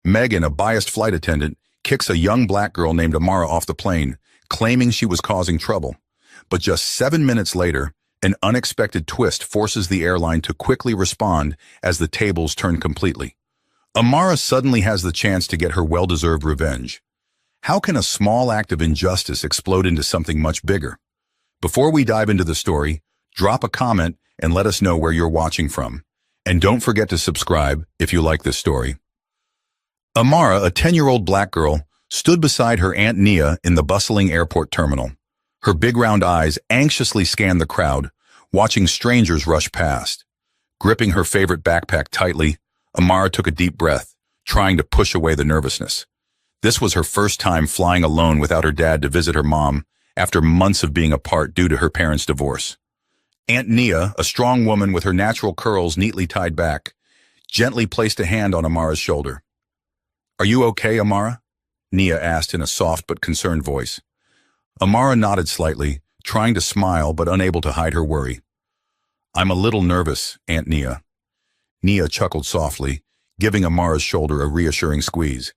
Megan, a biased flight attendant, kicks a young black girl named Amara off the plane, claiming she was causing trouble. But just 7 minutes later, an unexpected twist forces the airline to quickly respond as the tables turn completely. Amara suddenly has the chance to get her well-deserved revenge. How can a small act of injustice explode into something much bigger? Before we dive into the story, drop a comment and let us know where you're watching from. And don't forget to subscribe if you like this story. Amara, a 10-year-old black girl, stood beside her Aunt Nia in the bustling airport terminal. Her big round eyes anxiously scanned the crowd, watching strangers rush past. Gripping her favorite backpack tightly, Amara took a deep breath, trying to push away the nervousness. This was her first time flying alone without her dad to visit her mom after months of being apart due to her parents' divorce. Aunt Nia, a strong woman with her natural curls neatly tied back, gently placed a hand on Amara's shoulder. "Are you okay, Amara?" Nia asked in a soft but concerned voice. Amara nodded slightly, trying to smile but unable to hide her worry. "I'm a little nervous, Aunt Nia." Nia chuckled softly, giving Amara's shoulder a reassuring squeeze.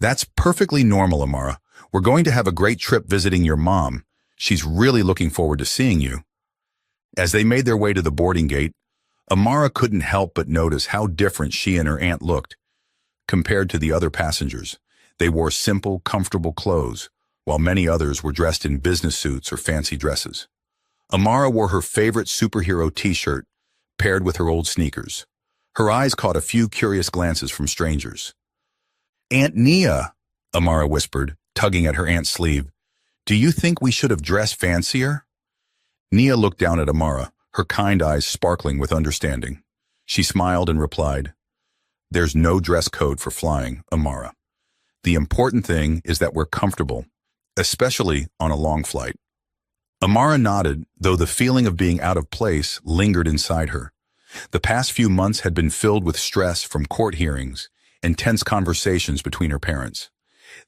"That's perfectly normal, Amara. We're going to have a great trip visiting your mom. She's really looking forward to seeing you." As they made their way to the boarding gate, Amara couldn't help but notice how different she and her aunt looked. Compared to the other passengers, they wore simple, comfortable clothes, while many others were dressed in business suits or fancy dresses. Amara wore her favorite superhero t-shirt, paired with her old sneakers. Her eyes caught a few curious glances from strangers. "Aunt Nia," Amara whispered, tugging at her aunt's sleeve, "do you think we should have dressed fancier?" Nia looked down at Amara, her kind eyes sparkling with understanding. She smiled and replied, "There's no dress code for flying, Amara. The important thing is that we're comfortable, especially on a long flight." Amara nodded, though the feeling of being out of place lingered inside her. The past few months had been filled with stress from court hearings and tense conversations between her parents.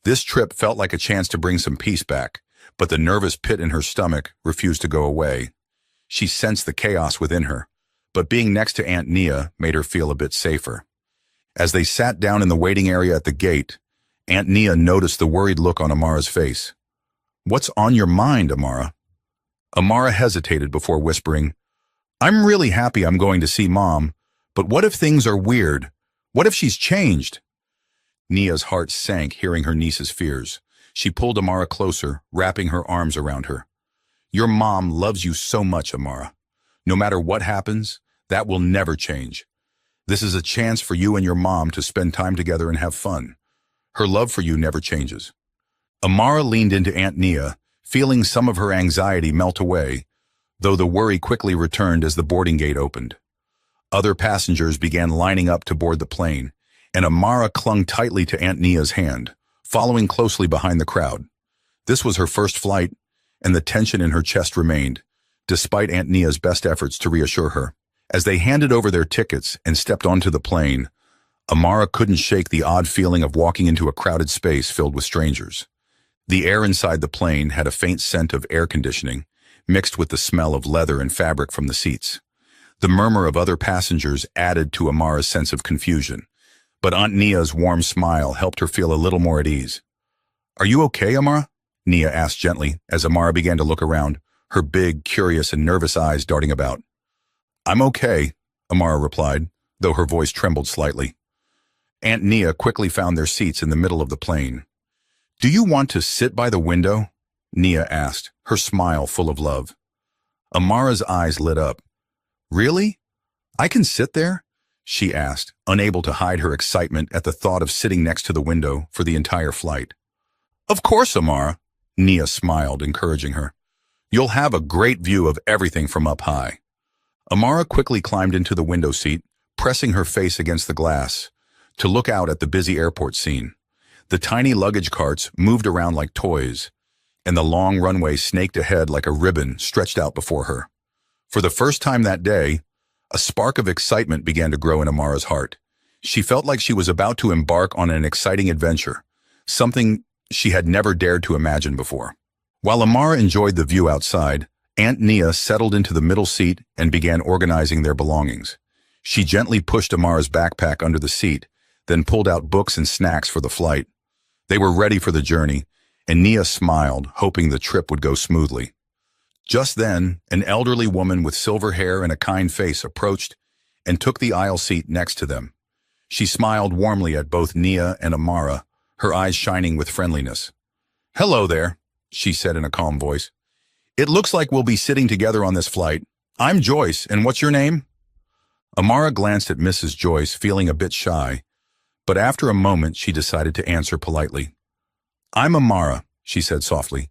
This trip felt like a chance to bring some peace back, but the nervous pit in her stomach refused to go away. She sensed the chaos within her, but being next to Aunt Nia made her feel a bit safer. As they sat down in the waiting area at the gate, Aunt Nia noticed the worried look on Amara's face. "What's on your mind, Amara?" Amara hesitated before whispering, "I'm really happy I'm going to see Mom, but what if things are weird? What if she's changed?" Nia's heart sank hearing her niece's fears. She pulled Amara closer, wrapping her arms around her. "Your mom loves you so much, Amara. No matter what happens, that will never change. This is a chance for you and your mom to spend time together and have fun. Her love for you never changes." Amara leaned into Aunt Nia, feeling some of her anxiety melt away, though the worry quickly returned as the boarding gate opened. Other passengers began lining up to board the plane, and Amara clung tightly to Aunt Nia's hand, following closely behind the crowd. This was her first flight, and the tension in her chest remained, despite Aunt Nia's best efforts to reassure her. As they handed over their tickets and stepped onto the plane, Amara couldn't shake the odd feeling of walking into a crowded space filled with strangers. The air inside the plane had a faint scent of air conditioning, mixed with the smell of leather and fabric from the seats. The murmur of other passengers added to Amara's sense of confusion, but Aunt Nia's warm smile helped her feel a little more at ease. "Are you okay, Amara?" Nia asked gently as Amara began to look around, her big, curious, and nervous eyes darting about. "I'm okay," Amara replied, though her voice trembled slightly. Aunt Nia quickly found their seats in the middle of the plane. "Do you want to sit by the window?" Nia asked, her smile full of love. Amara's eyes lit up. "Really? I can sit there?" she asked, unable to hide her excitement at the thought of sitting next to the window for the entire flight. "Of course, Amara," Nia smiled, encouraging her. "You'll have a great view of everything from up high." Amara quickly climbed into the window seat, pressing her face against the glass, to look out at the busy airport scene. The tiny luggage carts moved around like toys, and the long runway snaked ahead like a ribbon stretched out before her. For the first time that day, a spark of excitement began to grow in Amara's heart. She felt like she was about to embark on an exciting adventure, something she had never dared to imagine before. While Amara enjoyed the view outside, Aunt Nia settled into the middle seat and began organizing their belongings. She gently pushed Amara's backpack under the seat, then pulled out books and snacks for the flight. They were ready for the journey, and Nia smiled, hoping the trip would go smoothly. Just then, an elderly woman with silver hair and a kind face approached and took the aisle seat next to them. She smiled warmly at both Nia and Amara, her eyes shining with friendliness. "Hello there," she said in a calm voice. "It looks like we'll be sitting together on this flight. I'm Joyce, and what's your name?" Amara glanced at Mrs. Joyce, feeling a bit shy, but after a moment she decided to answer politely. "I'm Amara," she said softly.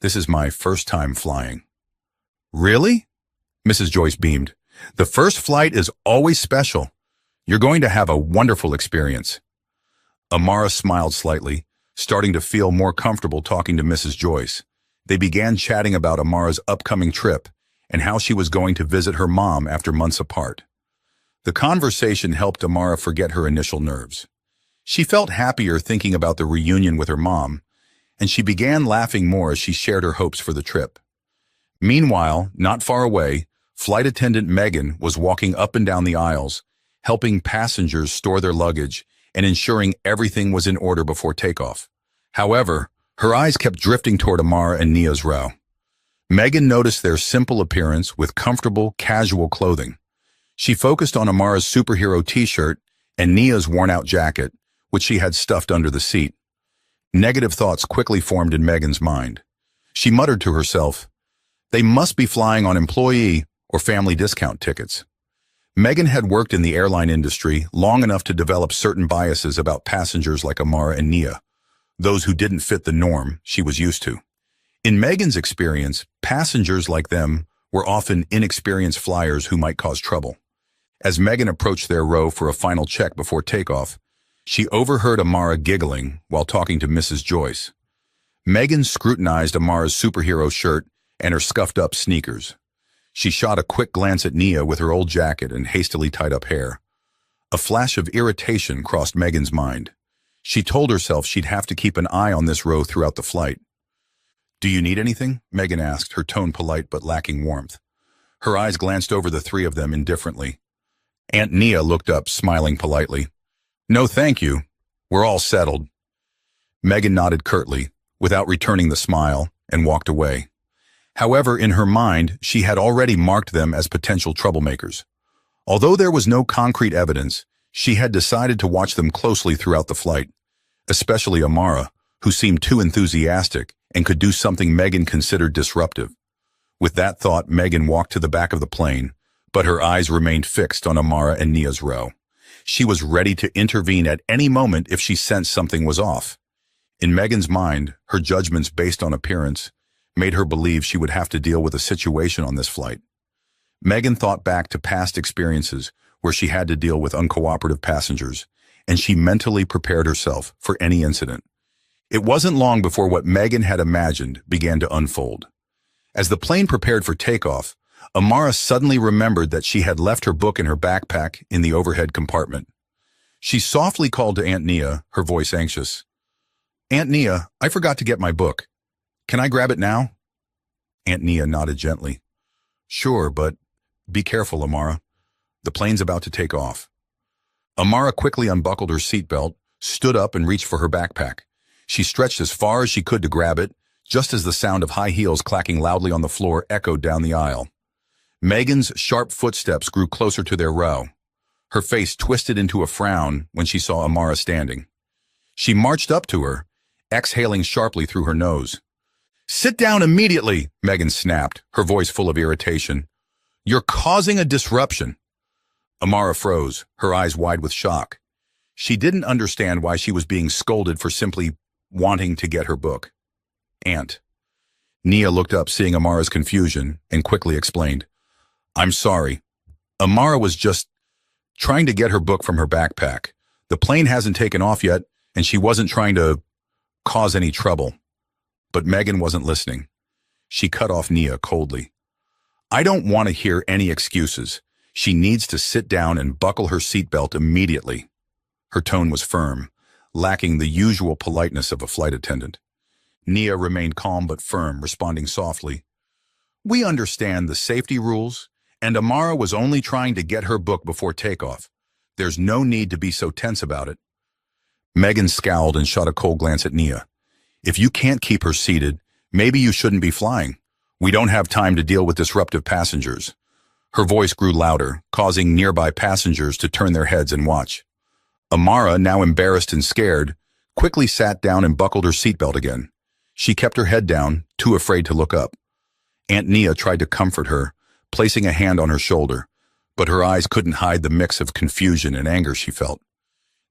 "This is my first time flying." "Really?" Mrs. Joyce beamed. "The first flight is always special. You're going to have a wonderful experience." Amara smiled slightly, starting to feel more comfortable talking to Mrs. Joyce. They began chatting about Amara's upcoming trip and how she was going to visit her mom after months apart. The conversation helped Amara forget her initial nerves. She felt happier thinking about the reunion with her mom, and she began laughing more as she shared her hopes for the trip. Meanwhile, not far away, flight attendant Megan was walking up and down the aisles, helping passengers store their luggage and ensuring everything was in order before takeoff. However, her eyes kept drifting toward Amara and Nia's row. Megan noticed their simple appearance with comfortable, casual clothing. She focused on Amara's superhero t-shirt and Nia's worn-out jacket, which she had stuffed under the seat. Negative thoughts quickly formed in Megan's mind. She muttered to herself, "They must be flying on employee or family discount tickets." Megan had worked in the airline industry long enough to develop certain biases about passengers like Amara and Nia, those who didn't fit the norm she was used to. In Megan's experience, passengers like them were often inexperienced flyers who might cause trouble. As Megan approached their row for a final check before takeoff, she overheard Amara giggling while talking to Mrs. Joyce. Megan scrutinized Amara's superhero shirt and her scuffed-up sneakers. She shot a quick glance at Nia with her old jacket and hastily tied-up hair. A flash of irritation crossed Megan's mind. She told herself she'd have to keep an eye on this row throughout the flight. "Do you need anything?" Megan asked, her tone polite but lacking warmth. Her eyes glanced over the three of them indifferently. Aunt Nia looked up, smiling politely. "No, thank you. We're all settled." Megan nodded curtly, without returning the smile, and walked away. However, in her mind, she had already marked them as potential troublemakers. Although there was no concrete evidence, she had decided to watch them closely throughout the flight, especially Amara, who seemed too enthusiastic and could do something Megan considered disruptive. With that thought, Megan walked to the back of the plane, but her eyes remained fixed on Amara and Nia's row. She was ready to intervene at any moment if she sensed something was off. In Megan's mind, her judgments based on appearance made her believe she would have to deal with a situation on this flight. Megan thought back to past experiences where she had to deal with uncooperative passengers, and she mentally prepared herself for any incident. It wasn't long before what Megan had imagined began to unfold. As the plane prepared for takeoff, Amara suddenly remembered that she had left her book in her backpack in the overhead compartment. She softly called to Aunt Nia, her voice anxious. "Aunt Nia, I forgot to get my book. Can I grab it now?" Aunt Nia nodded gently. "Sure, but be careful, Amara. The plane's about to take off." Amara quickly unbuckled her seatbelt, stood up and reached for her backpack. She stretched as far as she could to grab it, just as the sound of high heels clacking loudly on the floor echoed down the aisle. Megan's sharp footsteps grew closer to their row. Her face twisted into a frown when she saw Amara standing. She marched up to her, exhaling sharply through her nose. "Sit down immediately," Megan snapped, her voice full of irritation. "You're causing a disruption." Amara froze, her eyes wide with shock. She didn't understand why she was being scolded for simply wanting to get her book. "Aunt." Nia looked up, seeing Amara's confusion, and quickly explained. "I'm sorry. Amara was just trying to get her book from her backpack. The plane hasn't taken off yet, and she wasn't trying to cause any trouble." But Megan wasn't listening. She cut off Nia coldly. "I don't want to hear any excuses. She needs to sit down and buckle her seatbelt immediately." Her tone was firm, lacking the usual politeness of a flight attendant. Nia remained calm but firm, responding softly. "We understand the safety rules, and Amara was only trying to get her book before takeoff. There's no need to be so tense about it." Megan scowled and shot a cold glance at Nia. If you can't keep her seated, maybe you shouldn't be flying. We don't have time to deal with disruptive passengers. Her voice grew louder, causing nearby passengers to turn their heads and watch. Amara, now embarrassed and scared, quickly sat down and buckled her seatbelt again. She kept her head down, too afraid to look up. Aunt Nia tried to comfort her, placing a hand on her shoulder, but her eyes couldn't hide the mix of confusion and anger she felt.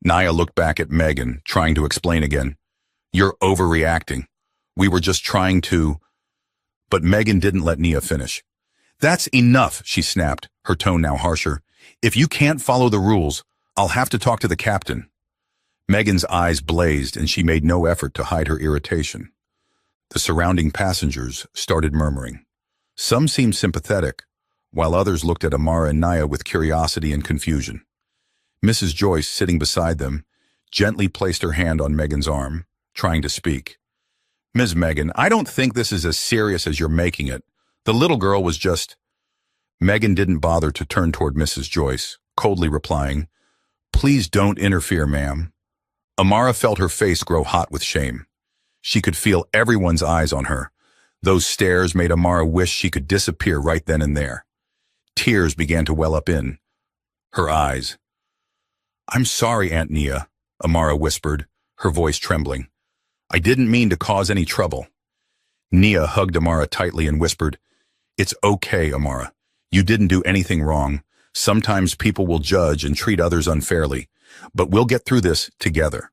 Nia looked back at Megan, trying to explain again. You're overreacting. We were just trying to... But Megan didn't let Nia finish. That's enough, she snapped, her tone now harsher. If you can't follow the rules, I'll have to talk to the captain. Megan's eyes blazed and she made no effort to hide her irritation. The surrounding passengers started murmuring. Some seemed sympathetic, while others looked at Amara and Nia with curiosity and confusion. Mrs. Joyce, sitting beside them, gently placed her hand on Megan's arm, trying to speak. Ms. Megan, I don't think this is as serious as you're making it. The little girl was just... Megan didn't bother to turn toward Mrs. Joyce, coldly replying, Please don't interfere, ma'am. Amara felt her face grow hot with shame. She could feel everyone's eyes on her. Those stares made Amara wish she could disappear right then and there. Tears began to well up in her eyes. I'm sorry, Aunt Nia, Amara whispered, her voice trembling. I didn't mean to cause any trouble. Nia hugged Amara tightly and whispered, It's okay, Amara. You didn't do anything wrong. Sometimes people will judge and treat others unfairly, but we'll get through this together.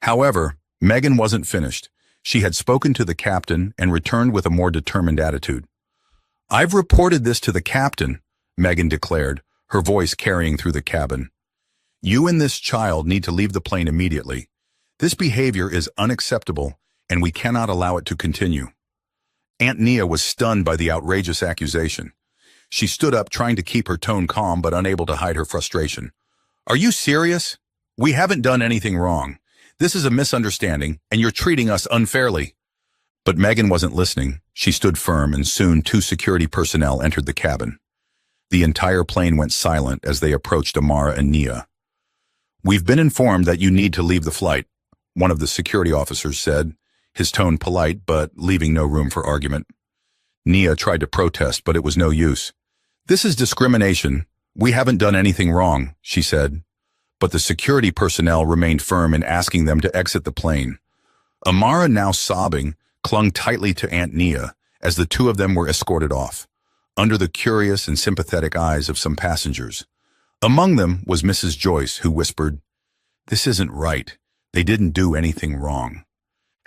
However, Megan wasn't finished. She had spoken to the captain and returned with a more determined attitude. I've reported this to the captain, Megan declared, her voice carrying through the cabin. You and this child need to leave the plane immediately. This behavior is unacceptable, and we cannot allow it to continue. Aunt Nia was stunned by the outrageous accusation. She stood up, trying to keep her tone calm but unable to hide her frustration. Are you serious? We haven't done anything wrong. This is a misunderstanding, and you're treating us unfairly. But Megan wasn't listening. She stood firm, and soon 2 security personnel entered the cabin. The entire plane went silent as they approached Amara and Nia. We've been informed that you need to leave the flight, one of the security officers said, his tone polite but leaving no room for argument. Nia tried to protest, but it was no use. This is discrimination. We haven't done anything wrong, she said. But the security personnel remained firm in asking them to exit the plane. Amara, now sobbing, clung tightly to Aunt Nia as the 2 of them were escorted off, under the curious and sympathetic eyes of some passengers. Among them was Mrs. Joyce, who whispered, This isn't right. They didn't do anything wrong.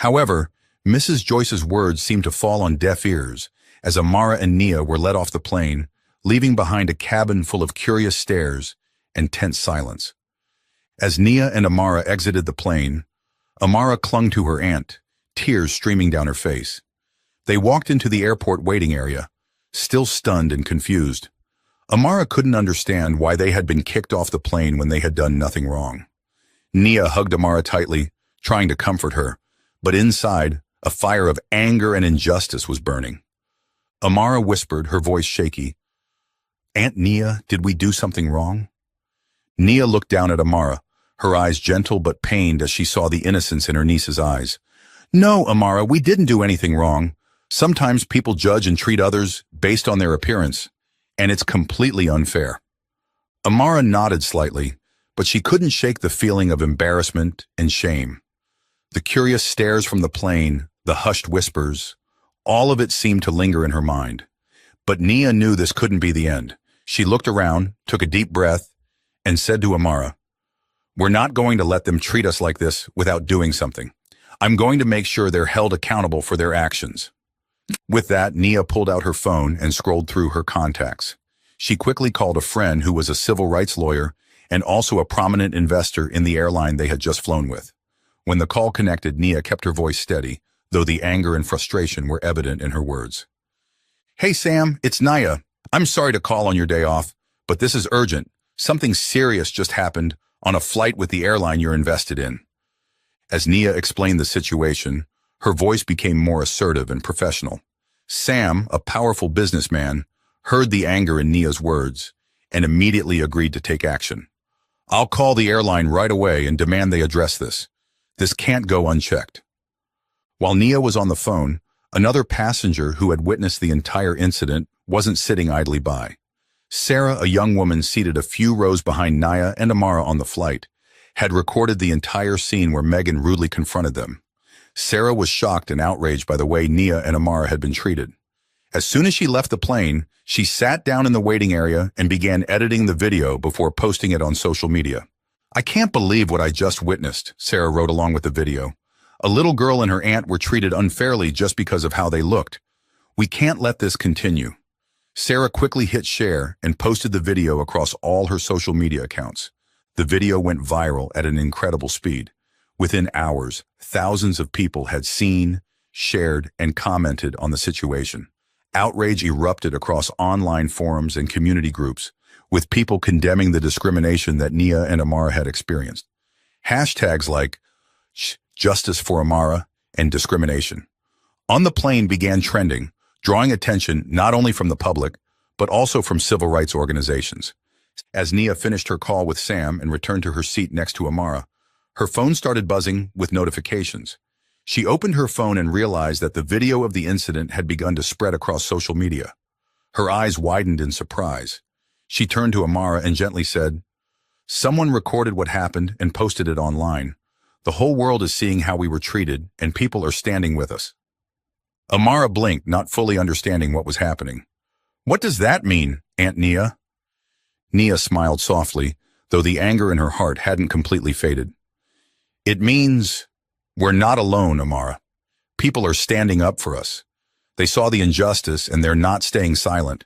However, Mrs. Joyce's words seemed to fall on deaf ears as Amara and Nia were led off the plane, leaving behind a cabin full of curious stares and tense silence. As Nia and Amara exited the plane, Amara clung to her aunt, tears streaming down her face. They walked into the airport waiting area, still stunned and confused. Amara couldn't understand why they had been kicked off the plane when they had done nothing wrong. Nia hugged Amara tightly, trying to comfort her, but inside, a fire of anger and injustice was burning. Amara whispered, her voice shaky, Aunt Nia, did we do something wrong? Nia looked down at Amara, her eyes gentle but pained as she saw the innocence in her niece's eyes. No, Amara, we didn't do anything wrong. Sometimes people judge and treat others based on their appearance, and it's completely unfair. Amara nodded slightly, but she couldn't shake the feeling of embarrassment and shame. The curious stares from the plane, the hushed whispers, all of it seemed to linger in her mind. But Nia knew this couldn't be the end. She looked around, took a deep breath, and said to Amara, We're not going to let them treat us like this without doing something. I'm going to make sure they're held accountable for their actions. With that, Nia pulled out her phone and scrolled through her contacts. She quickly called a friend who was a civil rights lawyer and also a prominent investor in the airline they had just flown with. When the call connected, Nia kept her voice steady, though the anger and frustration were evident in her words. Hey Sam, it's Nia. I'm sorry to call on your day off, but this is urgent. Something serious just happened on a flight with the airline you're invested in. As Nia explained the situation, her voice became more assertive and professional. Sam, a powerful businessman, heard the anger in Nia's words and immediately agreed to take action. I'll call the airline right away and demand they address this. This can't go unchecked. While Nia was on the phone, another passenger who had witnessed the entire incident wasn't sitting idly by. Sarah, a young woman seated a few rows behind Nia and Amara on the flight, had recorded the entire scene where Megan rudely confronted them. Sarah was shocked and outraged by the way Nia and Amara had been treated. As soon as she left the plane, she sat down in the waiting area and began editing the video before posting it on social media. "I can't believe what I just witnessed," Sarah wrote along with the video. "A little girl and her aunt were treated unfairly just because of how they looked. We can't let this continue." Sarah quickly hit share and posted the video across all her social media accounts. The video went viral at an incredible speed. Within hours, thousands of people had seen, shared, and commented on the situation. Outrage erupted across online forums and community groups, with people condemning the discrimination that Nia and Amara had experienced. Hashtags like "Justice for Amara" and "discrimination" on the plane began trending, drawing attention not only from the public, but also from civil rights organizations. As Nia finished her call with Sam and returned to her seat next to Amara, her phone started buzzing with notifications. She opened her phone and realized that the video of the incident had begun to spread across social media. Her eyes widened in surprise. She turned to Amara and gently said, "Someone recorded what happened and posted it online. The whole world is seeing how we were treated, and people are standing with us." Amara blinked, not fully understanding what was happening. "What does that mean, Aunt Nia?" Nia smiled softly, though the anger in her heart hadn't completely faded. "It means we're not alone, Amara. People are standing up for us. They saw the injustice and they're not staying silent,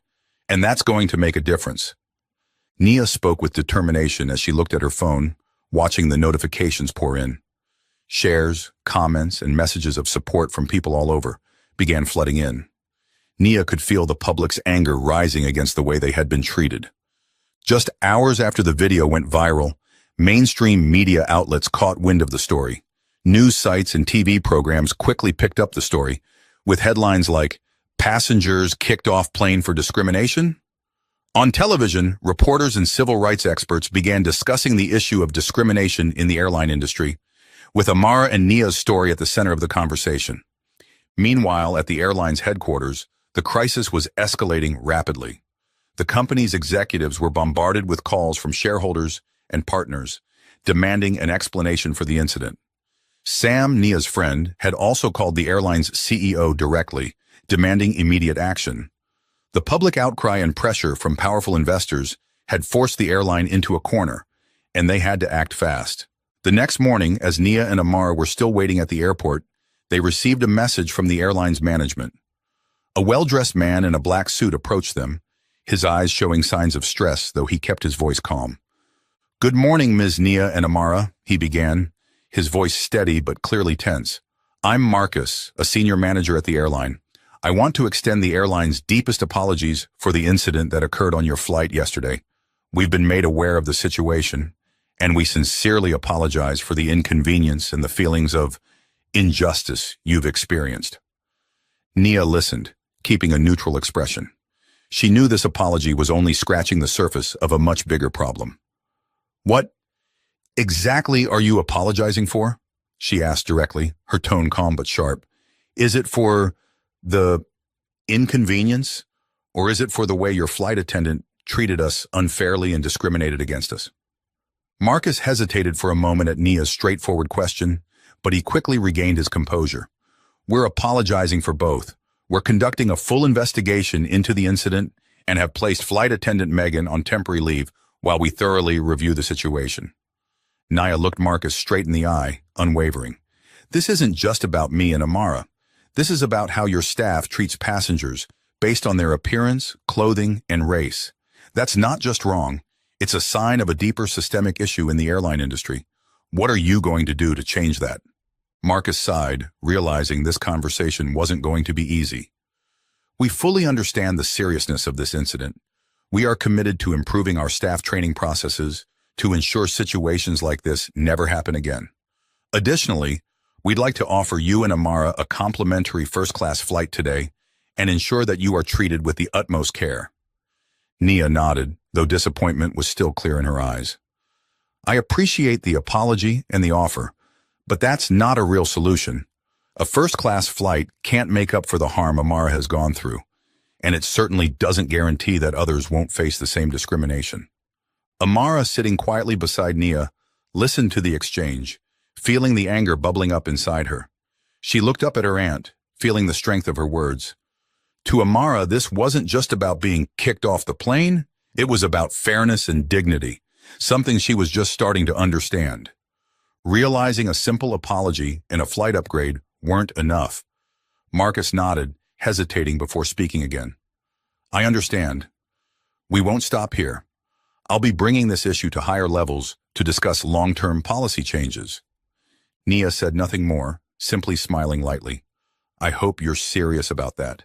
and that's going to make a difference." Nia spoke with determination as she looked at her phone, watching the notifications pour in. Shares, comments, and messages of support from people all over began flooding in. Nia could feel the public's anger rising against the way they had been treated. Just hours after the video went viral, mainstream media outlets caught wind of the story. News sites and TV programs quickly picked up the story, with headlines like, "Passengers kicked off plane for discrimination?" On television, reporters and civil rights experts began discussing the issue of discrimination in the airline industry, with Amara and Nia's story at the center of the conversation. Meanwhile, at the airline's headquarters, the crisis was escalating rapidly. The company's executives were bombarded with calls from shareholders and partners, demanding an explanation for the incident. Sam, Nia's friend, had also called the airline's CEO directly, demanding immediate action. The public outcry and pressure from powerful investors had forced the airline into a corner, and they had to act fast. The next morning, as Nia and Amara were still waiting at the airport, they received a message from the airline's management. A well-dressed man in a black suit approached them, his eyes showing signs of stress, though he kept his voice calm. "Good morning, Ms. Nia and Amara," he began, his voice steady but clearly tense. "I'm Marcus, a senior manager at the airline. I want to extend the airline's deepest apologies for the incident that occurred on your flight yesterday. We've been made aware of the situation, and we sincerely apologize for the inconvenience and the feelings of injustice you've experienced." Nia listened, keeping a neutral expression. She knew this apology was only scratching the surface of a much bigger problem. "What exactly are you apologizing for?" she asked directly, her tone calm but sharp. "Is it for the inconvenience, or is it for the way your flight attendant treated us unfairly and discriminated against us?" Marcus hesitated for a moment at Nia's straightforward question, but he quickly regained his composure. "We're apologizing for both. We're conducting a full investigation into the incident and have placed flight attendant Megan on temporary leave while we thoroughly review the situation." Nia looked Marcus straight in the eye, unwavering. "This isn't just about me and Amara. This is about how your staff treats passengers based on their appearance, clothing, and race. That's not just wrong. It's a sign of a deeper systemic issue in the airline industry. What are you going to do to change that?" Marcus sighed, realizing this conversation wasn't going to be easy. "We fully understand the seriousness of this incident. We are committed to improving our staff training processes to ensure situations like this never happen again. Additionally, we'd like to offer you and Amara a complimentary first-class flight today and ensure that you are treated with the utmost care." Nia nodded, though disappointment was still clear in her eyes. I appreciate the apology and the offer, but that's not a real solution. A first-class flight can't make up for the harm Amara has gone through, and it certainly doesn't guarantee that others won't face the same discrimination. Amara, sitting quietly beside Nia, listened to the exchange, feeling the anger bubbling up inside her. She looked up at her aunt, feeling the strength of her words. To Amara, this wasn't just about being kicked off the plane, it was about fairness and dignity, something she was just starting to understand. Realizing a simple apology and a flight upgrade weren't enough. Marcus nodded, hesitating before speaking again. I understand. We won't stop here. I'll be bringing this issue to higher levels to discuss long-term policy changes. Nia said nothing more, simply smiling lightly. I hope you're serious about that.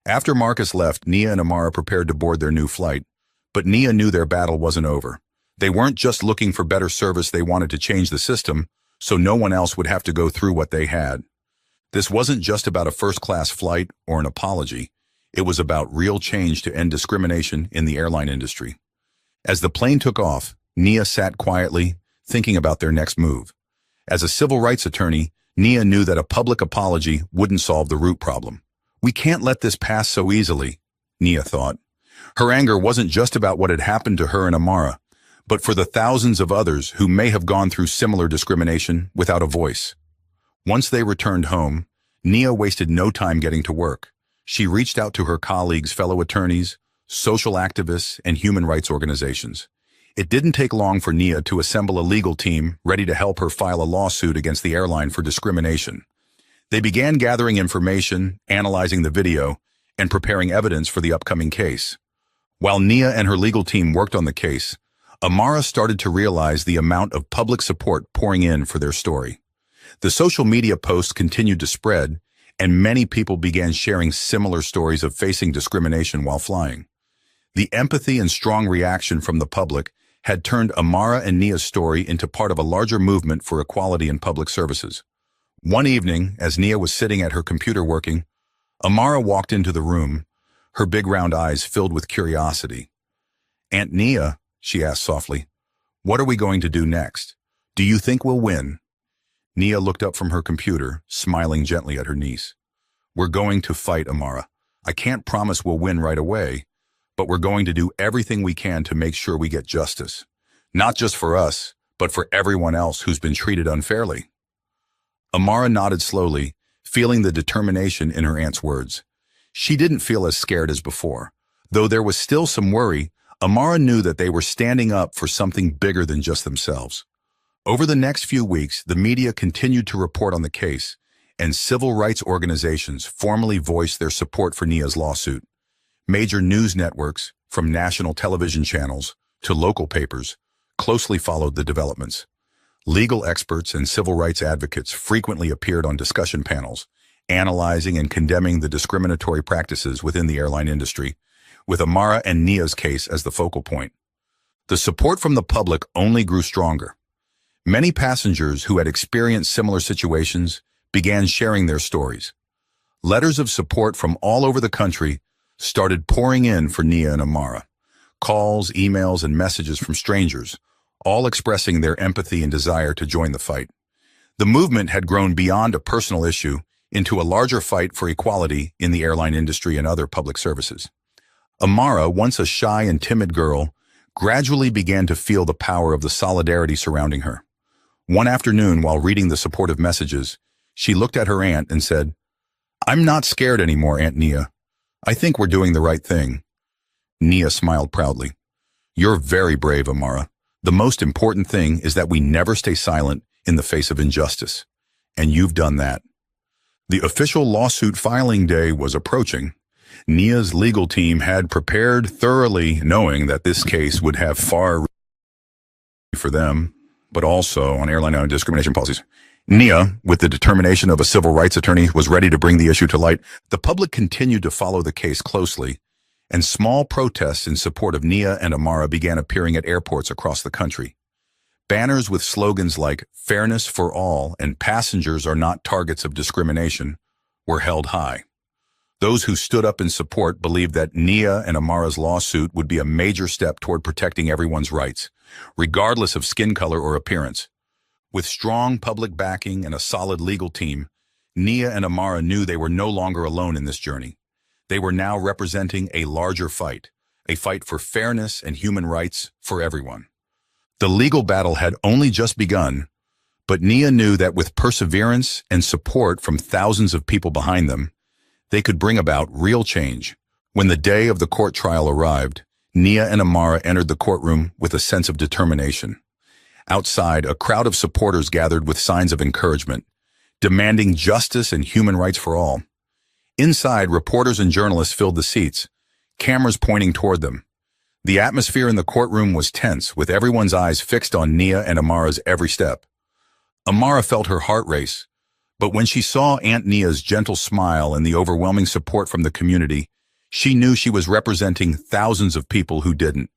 After Marcus left, Nia and Amara prepared to board their new flight, but Nia knew their battle wasn't over. They weren't just looking for better service, they wanted to change the system so no one else would have to go through what they had. This wasn't just about a first-class flight or an apology. It was about real change to end discrimination in the airline industry. As the plane took off, Nia sat quietly, thinking about their next move. As a civil rights attorney, Nia knew that a public apology wouldn't solve the root problem. We can't let this pass so easily, Nia thought. Her anger wasn't just about what had happened to her and Amara, but for the thousands of others who may have gone through similar discrimination without a voice. Once they returned home, Nia wasted no time getting to work. She reached out to her colleagues, fellow attorneys, social activists, and human rights organizations. It didn't take long for Nia to assemble a legal team ready to help her file a lawsuit against the airline for discrimination. They began gathering information, analyzing the video, and preparing evidence for the upcoming case. While Nia and her legal team worked on the case, Amara started to realize the amount of public support pouring in for their story. The social media posts continued to spread, and many people began sharing similar stories of facing discrimination while flying. The empathy and strong reaction from the public had turned Amara and Nia's story into part of a larger movement for equality in public services. One evening, as Nia was sitting at her computer working, Amara walked into the room, her big round eyes filled with curiosity. Aunt Nia, she asked softly, what are we going to do next? Do you think we'll win? Nia looked up from her computer, smiling gently at her niece. We're going to fight, Amara. I can't promise we'll win right away, but we're going to do everything we can to make sure we get justice. Not just for us, but for everyone else who's been treated unfairly. Amara nodded slowly, feeling the determination in her aunt's words. She didn't feel as scared as before. Though there was still some worry, Amara knew that they were standing up for something bigger than just themselves. Over the next few weeks, the media continued to report on the case, and civil rights organizations formally voiced their support for Nia's lawsuit. Major news networks, from national television channels to local papers, closely followed the developments. Legal experts and civil rights advocates frequently appeared on discussion panels, analyzing and condemning the discriminatory practices within the airline industry, with Amara and Nia's case as the focal point. The support from the public only grew stronger. Many passengers who had experienced similar situations began sharing their stories. Letters of support from all over the country started pouring in for Nia and Amara. Calls, emails, and messages from strangers, all expressing their empathy and desire to join the fight. The movement had grown beyond a personal issue into a larger fight for equality in the airline industry and other public services. Amara, once a shy and timid girl, gradually began to feel the power of the solidarity surrounding her. One afternoon, while reading the supportive messages, she looked at her aunt and said, I'm not scared anymore, Aunt Nia. I think we're doing the right thing. Nia smiled proudly. You're very brave, Amara. The most important thing is that we never stay silent in the face of injustice. And you've done that. The official lawsuit filing day was approaching. Nia's legal team had prepared thoroughly, knowing that this case would have far for them, but also on airline discrimination policies. Nia, with the determination of a civil rights attorney, was ready to bring the issue to light. The public continued to follow the case closely, and small protests in support of Nia and Amara began appearing at airports across the country. Banners with slogans like "Fairness for all" and "Passengers are not targets of discrimination" were held high. Those who stood up in support believed that Nia and Amara's lawsuit would be a major step toward protecting everyone's rights, regardless of skin color or appearance. With strong public backing and a solid legal team, Nia and Amara knew they were no longer alone in this journey. They were now representing a larger fight, a fight for fairness and human rights for everyone. The legal battle had only just begun, but Nia knew that with perseverance and support from thousands of people behind them, they could bring about real change. When the day of the court trial arrived, Nia and Amara entered the courtroom with a sense of determination. Outside, a crowd of supporters gathered with signs of encouragement, demanding justice and human rights for all. Inside, reporters and journalists filled the seats, cameras pointing toward them. The atmosphere in the courtroom was tense, with everyone's eyes fixed on Nia and Amara's every step. Amara felt her heart race, but when she saw Aunt Nia's gentle smile and the overwhelming support from the community, she knew she was representing thousands of people who didn't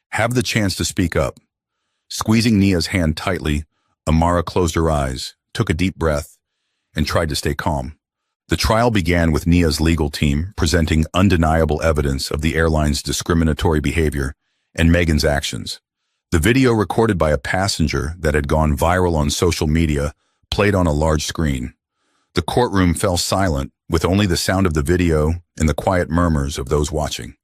have the chance to speak up. Squeezing Nia's hand tightly, Amara closed her eyes, took a deep breath, and tried to stay calm. The trial began with Nia's legal team presenting undeniable evidence of the airline's discriminatory behavior and Megan's actions. The video recorded by a passenger that had gone viral on social media played on a large screen. The courtroom fell silent, with only the sound of the video and the quiet murmurs of those watching.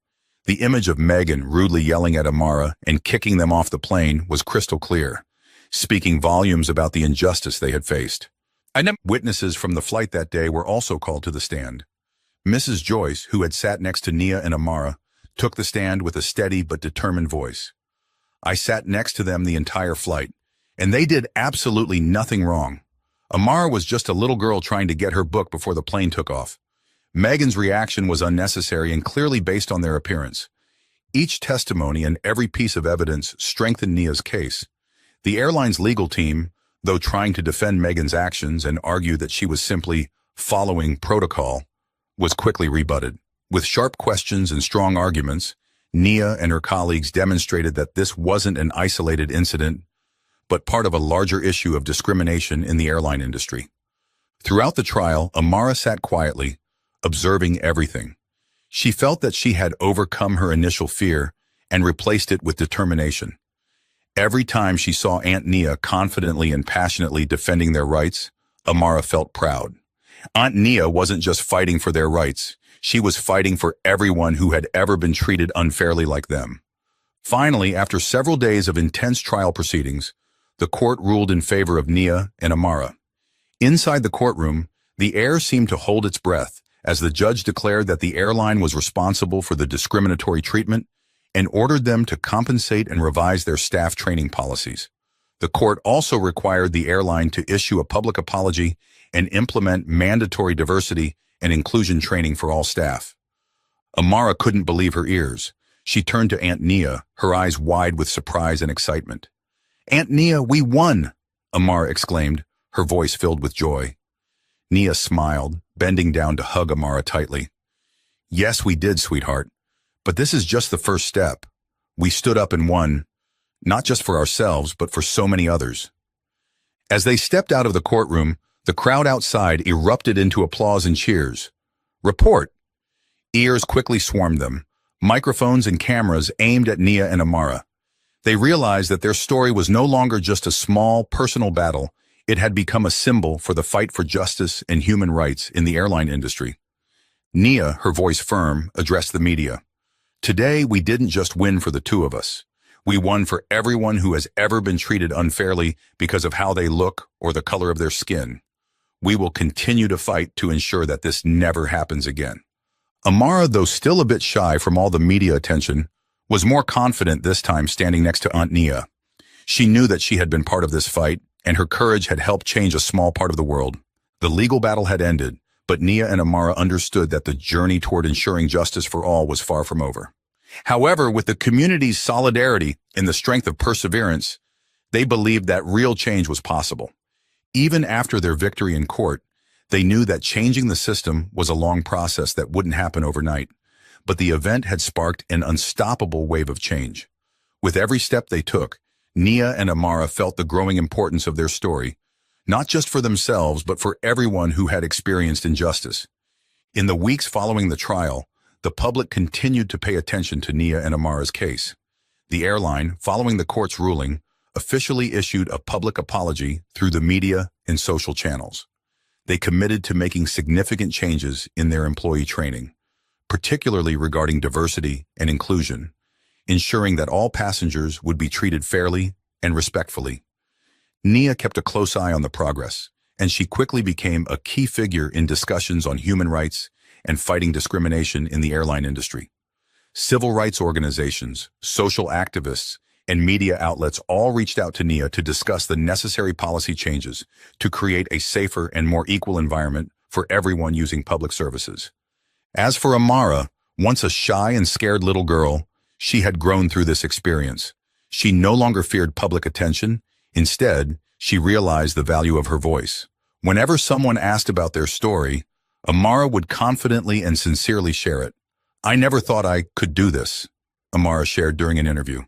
The image of Megan rudely yelling at Amara and kicking them off the plane was crystal clear, speaking volumes about the injustice they had faced. Witnesses from the flight that day were also called to the stand. Mrs. Joyce, who had sat next to Nia and Amara, took the stand with a steady but determined voice. "I sat next to them the entire flight, and they did absolutely nothing wrong. Amara was just a little girl trying to get her book before the plane took off. Megan's reaction was unnecessary and clearly based on their appearance." Each testimony and every piece of evidence strengthened Nia's case. The airline's legal team, though trying to defend Megan's actions and argue that she was simply following protocol, was quickly rebutted. With sharp questions and strong arguments, Nia and her colleagues demonstrated that this wasn't an isolated incident, but part of a larger issue of discrimination in the airline industry. Throughout the trial, Amara sat quietly, observing everything. She felt that she had overcome her initial fear and replaced it with determination. Every time she saw Aunt Nia confidently and passionately defending their rights, Amara felt proud. Aunt Nia wasn't just fighting for their rights, she was fighting for everyone who had ever been treated unfairly like them. Finally, after several days of intense trial proceedings, the court ruled in favor of Nia and Amara. Inside the courtroom, the air seemed to hold its breath as the judge declared that the airline was responsible for the discriminatory treatment and ordered them to compensate and revise their staff training policies. The court also required the airline to issue a public apology and implement mandatory diversity and inclusion training for all staff. Amara couldn't believe her ears. She turned to Aunt Nia, her eyes wide with surprise and excitement. "Aunt Nia, we won!" Amara exclaimed, her voice filled with joy. Nia smiled, bending down to hug Amara tightly. "Yes, we did, sweetheart. But this is just the first step. We stood up and won, not just for ourselves, but for so many others." As they stepped out of the courtroom, the crowd outside erupted into applause and cheers. "Report!" Ears quickly swarmed them, microphones and cameras aimed at Nia and Amara. They realized that their story was no longer just a small, personal battle. It had become a symbol for the fight for justice and human rights in the airline industry. Nia, her voice firm, addressed the media. "Today, we didn't just win for the two of us. We won for everyone who has ever been treated unfairly because of how they look or the color of their skin. We will continue to fight to ensure that this never happens again." Amara, though still a bit shy from all the media attention, was more confident this time standing next to Aunt Nia. She knew that she had been part of this fight, and her courage had helped change a small part of the world. The legal battle had ended, but Nia and Amara understood that the journey toward ensuring justice for all was far from over. However, with the community's solidarity and the strength of perseverance, they believed that real change was possible. Even after their victory in court, they knew that changing the system was a long process that wouldn't happen overnight, but the event had sparked an unstoppable wave of change. With every step they took, Nia and Amara felt the growing importance of their story, not just for themselves, but for everyone who had experienced injustice. In the weeks following the trial, the public continued to pay attention to Nia and Amara's case. The airline, following the court's ruling, officially issued a public apology through the media and social channels. They committed to making significant changes in their employee training, particularly regarding diversity and inclusion, ensuring that all passengers would be treated fairly and respectfully. Nia kept a close eye on the progress, and she quickly became a key figure in discussions on human rights and fighting discrimination in the airline industry. Civil rights organizations, social activists, and media outlets all reached out to Nia to discuss the necessary policy changes to create a safer and more equal environment for everyone using public services. As for Amara, once a shy and scared little girl, she had grown through this experience. She no longer feared public attention. Instead, she realized the value of her voice. Whenever someone asked about their story, Amara would confidently and sincerely share it. "I never thought I could do this," Amara shared during an interview.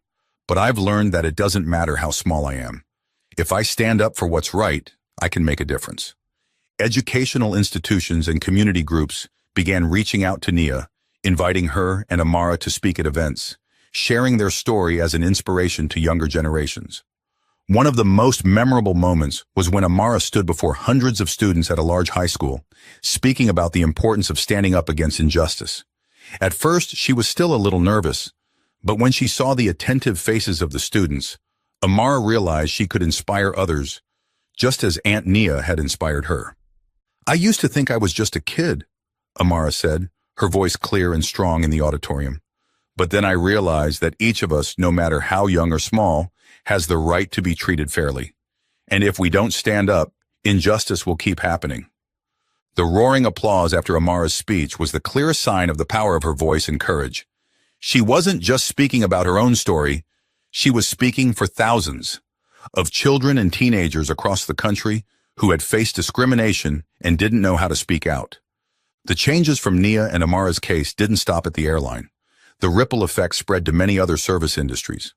"But I've learned that it doesn't matter how small I am. If I stand up for what's right, I can make a difference." Educational institutions and community groups began reaching out to Nia, inviting her and Amara to speak at events, sharing their story as an inspiration to younger generations. One of the most memorable moments was when Amara stood before hundreds of students at a large high school, speaking about the importance of standing up against injustice. At first, she was still a little nervous, but when she saw the attentive faces of the students, Amara realized she could inspire others, just as Aunt Nia had inspired her. "I used to think I was just a kid," Amara said, her voice clear and strong in the auditorium. "But then I realized that each of us, no matter how young or small, has the right to be treated fairly. And if we don't stand up, injustice will keep happening." The roaring applause after Amara's speech was the clearest sign of the power of her voice and courage. She wasn't just speaking about her own story, she was speaking for thousands of children and teenagers across the country who had faced discrimination and didn't know how to speak out. The changes from Nia and Amara's case didn't stop at the airline. The ripple effect spread to many other service industries.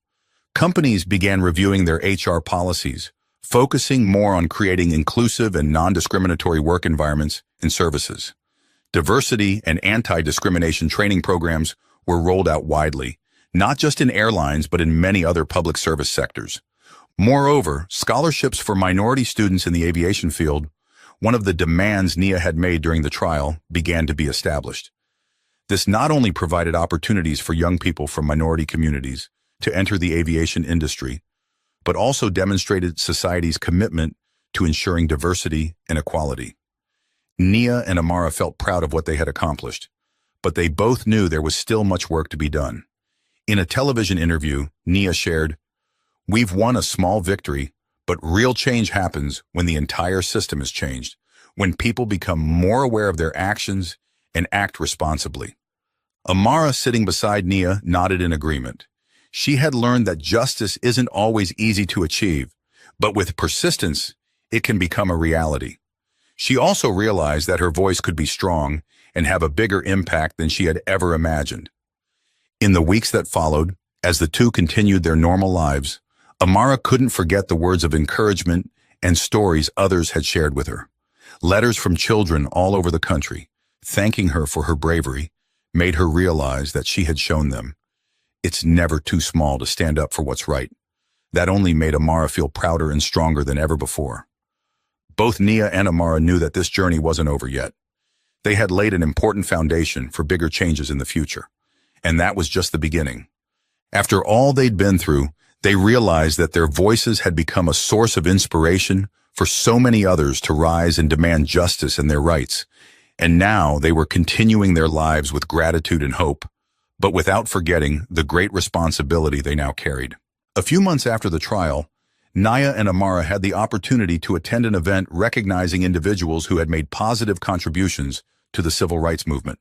Companies began reviewing their HR policies, focusing more on creating inclusive and non-discriminatory work environments and services. Diversity and anti-discrimination training programs were rolled out widely, not just in airlines but in many other public service sectors. Moreover, scholarships for minority students in the aviation field, one of the demands Nia had made during the trial, began to be established. This not only provided opportunities for young people from minority communities to enter the aviation industry, but also demonstrated society's commitment to ensuring diversity and equality. Nia and Amara felt proud of what they had accomplished, but they both knew there was still much work to be done. In a television interview, Nia shared, "We've won a small victory, but real change happens when the entire system is changed, when people become more aware of their actions and act responsibly." Amara, sitting beside Nia, nodded in agreement. She had learned that justice isn't always easy to achieve, but with persistence, it can become a reality. She also realized that her voice could be strong and have a bigger impact than she had ever imagined. In the weeks that followed, as the two continued their normal lives, Amara couldn't forget the words of encouragement and stories others had shared with her. Letters from children all over the country, thanking her for her bravery, made her realize that she had shown them. It's never too small to stand up for what's right. That only made Amara feel prouder and stronger than ever before. Both Nia and Amara knew that this journey wasn't over yet. They had laid an important foundation for bigger changes in the future, and that was just the beginning. After all they'd been through, they realized that their voices had become a source of inspiration for so many others to rise and demand justice and their rights. And now they were continuing their lives with gratitude and hope, but without forgetting the great responsibility they now carried. A few months after the trial, Nia and Amara had the opportunity to attend an event recognizing individuals who had made positive contributions to the civil rights movement.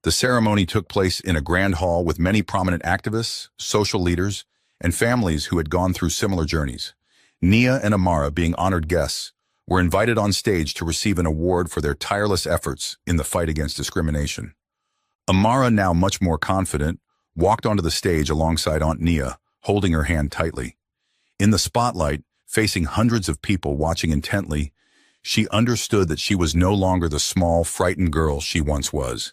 The ceremony took place in a grand hall with many prominent activists, social leaders, and families who had gone through similar journeys. Nia and Amara, being honored guests, were invited on stage to receive an award for their tireless efforts in the fight against discrimination. Amara, now much more confident, walked onto the stage alongside Aunt Nia, holding her hand tightly. In the spotlight, facing hundreds of people watching intently, she understood that she was no longer the small, frightened girl she once was.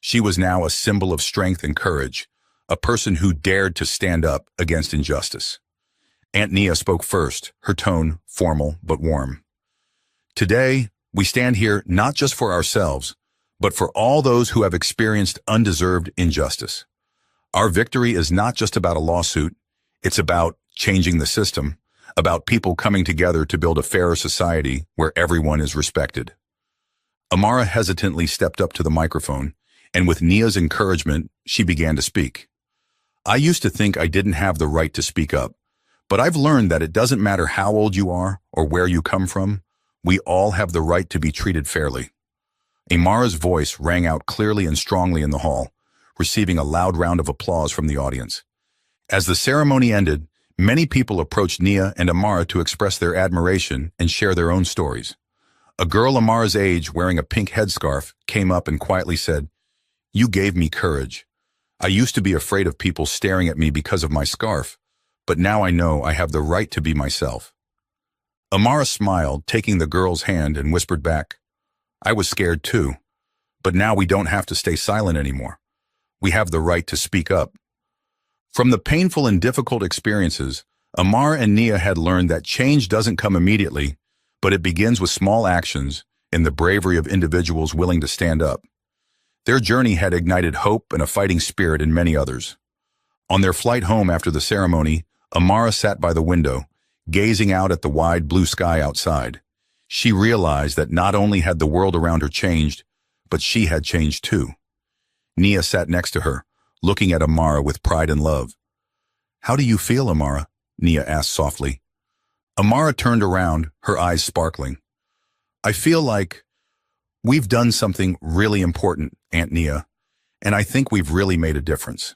She was now a symbol of strength and courage, a person who dared to stand up against injustice. Aunt Nia spoke first, her tone formal but warm. Today, we stand here not just for ourselves, but for all those who have experienced undeserved injustice. Our victory is not just about a lawsuit, it's about changing the system, about people coming together to build a fairer society where everyone is respected. Amara hesitantly stepped up to the microphone, and with Nia's encouragement, she began to speak. I used to think I didn't have the right to speak up, but I've learned that it doesn't matter how old you are or where you come from, we all have the right to be treated fairly. Amara's voice rang out clearly and strongly in the hall, receiving a loud round of applause from the audience. As the ceremony ended, many people approached Nia and Amara to express their admiration and share their own stories. A girl Amara's age wearing a pink headscarf came up and quietly said, "You gave me courage. I used to be afraid of people staring at me because of my scarf, but now I know I have the right to be myself." Amara smiled, taking the girl's hand, and whispered back, "I was scared too, but now we don't have to stay silent anymore. We have the right to speak up." From the painful and difficult experiences, Amara and Nia had learned that change doesn't come immediately, but it begins with small actions and the bravery of individuals willing to stand up. Their journey had ignited hope and a fighting spirit in many others. On their flight home after the ceremony, Amara sat by the window, gazing out at the wide blue sky outside. She realized that not only had the world around her changed, but she had changed too. Nia sat next to her, looking at Amara with pride and love. "How do you feel, Amara?" Nia asked softly. Amara turned around, her eyes sparkling. "I feel like we've done something really important, Aunt Nia, and I think we've really made a difference."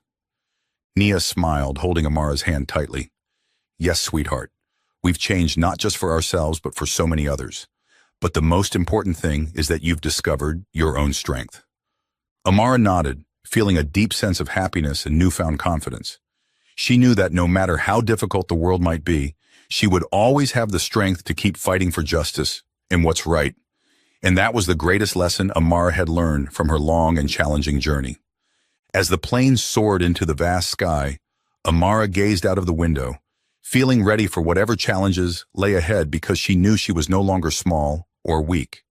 Nia smiled, holding Amara's hand tightly. "Yes, sweetheart, we've changed not just for ourselves, but for so many others. But the most important thing is that you've discovered your own strength." Amara nodded, feeling a deep sense of happiness and newfound confidence. She knew that no matter how difficult the world might be, she would always have the strength to keep fighting for justice and what's right. And that was the greatest lesson Amara had learned from her long and challenging journey. As the plane soared into the vast sky, Amara gazed out of the window, feeling ready for whatever challenges lay ahead because she knew she was no longer small or weak.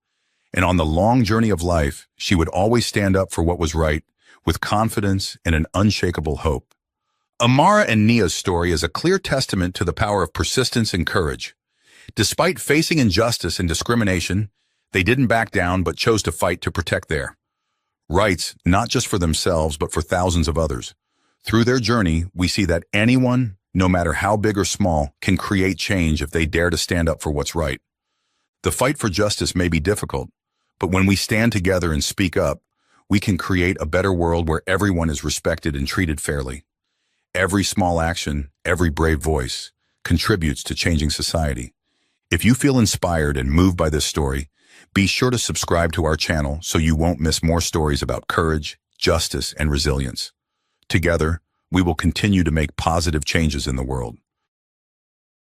And on the long journey of life, she would always stand up for what was right, with confidence and an unshakable hope. Amara and Nia's story is a clear testament to the power of persistence and courage. Despite facing injustice and discrimination, they didn't back down but chose to fight to protect their rights, not just for themselves but for thousands of others. Through their journey, we see that anyone, no matter how big or small, can create change if they dare to stand up for what's right. The fight for justice may be difficult, but when we stand together and speak up, we can create a better world where everyone is respected and treated fairly. Every small action, every brave voice, contributes to changing society. If you feel inspired and moved by this story, be sure to subscribe to our channel so you won't miss more stories about courage, justice, and resilience. Together, we will continue to make positive changes in the world.